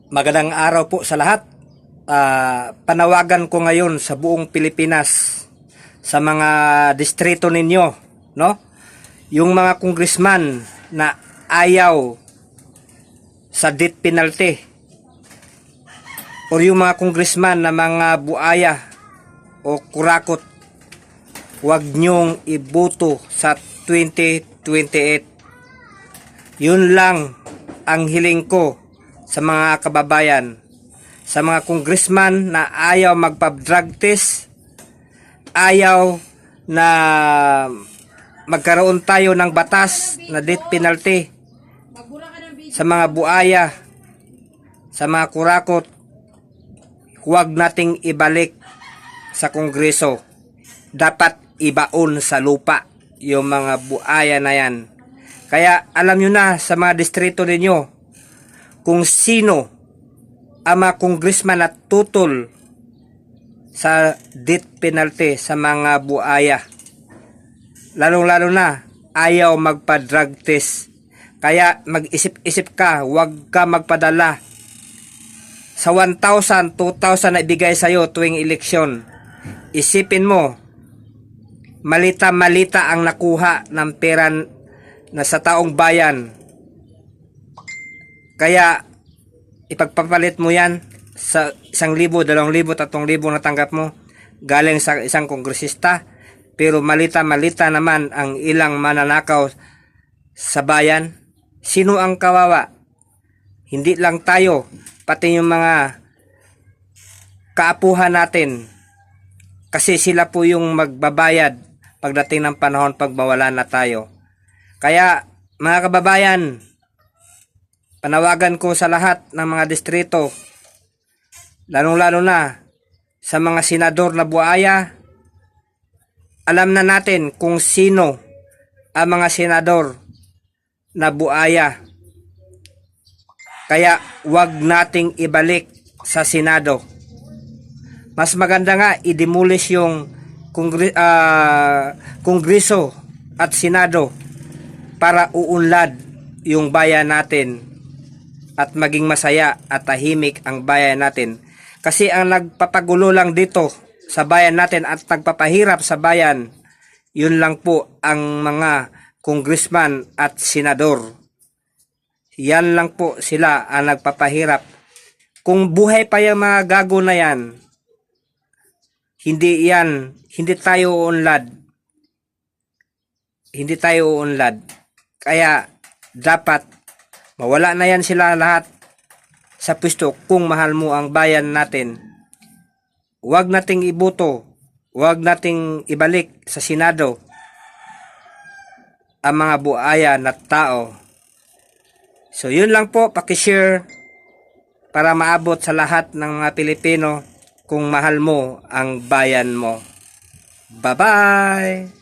Magandang araw po sa lahat. Panawagan ko ngayon sa buong Pilipinas, sa mga distrito ninyo, no? Yung mga congressman na ayaw sa death penalty, o yung mga congressman na mga buaya o kurakot, huwag nyong iboto sa 2028. Yun lang ang hiling ko sa mga kababayan, sa mga congressman na ayaw magpa-drug test, ayaw na magkaroon tayo ng batas na death penalty, sa mga buaya, sa mga kurakot, huwag nating ibalik sa Kongreso. Dapat ibaon sa lupa yung mga buaya na yan. Kaya alam nyo na sa mga distrito ninyo kung sino ang mga congressman na tutol sa death penalty sa mga buaya. Lalong-lalo na ayaw magpa-drug test. Kaya mag-isip-isip ka, huwag ka magpadala sa 1,000, 2,000 na ibigay sa'yo tuwing eleksyon. Isipin mo, malita-malita ang nakuha ng pera na sa taong bayan. Kaya ipagpapalit mo yan sa 1,000, 2,000, 3,000 na tanggap mo galing sa isang kongresista, pero malita-malita naman ang ilang mananakaw sa bayan. Sino ang kawawa? Hindi lang tayo, pati yung mga kaapuhan natin, kasi sila po yung magbabayad pagdating ng panahon pag mawala na tayo. Kaya mga kababayan, panawagan ko sa lahat ng mga distrito, lalong-lalo na sa mga senador na buaya. Alam na natin kung sino ang mga senador na buaya. Kaya wag nating ibalik sa Senado. Mas maganda nga i-demolish yung Kongreso at Senado para uunlad yung bayan natin at maging masaya at tahimik ang bayan natin. Kasi ang nagpapagulo lang dito sa bayan natin at nagpapahirap sa bayan, yun lang po ang mga congressman at senador. Yan lang po sila ang nagpapahirap. Kung buhay pa yung mga gago na yan, hindi tayo uunlad. Hindi tayo uunlad. Kaya dapat mawala na yan sila lahat sa pwesto kung mahal mo ang bayan natin. Huwag nating iboto, huwag nating ibalik sa Senado ang mga buaya na tao. So yun lang po, paki-share para maabot sa lahat ng mga Pilipino kung mahal mo ang bayan mo. Bye-bye!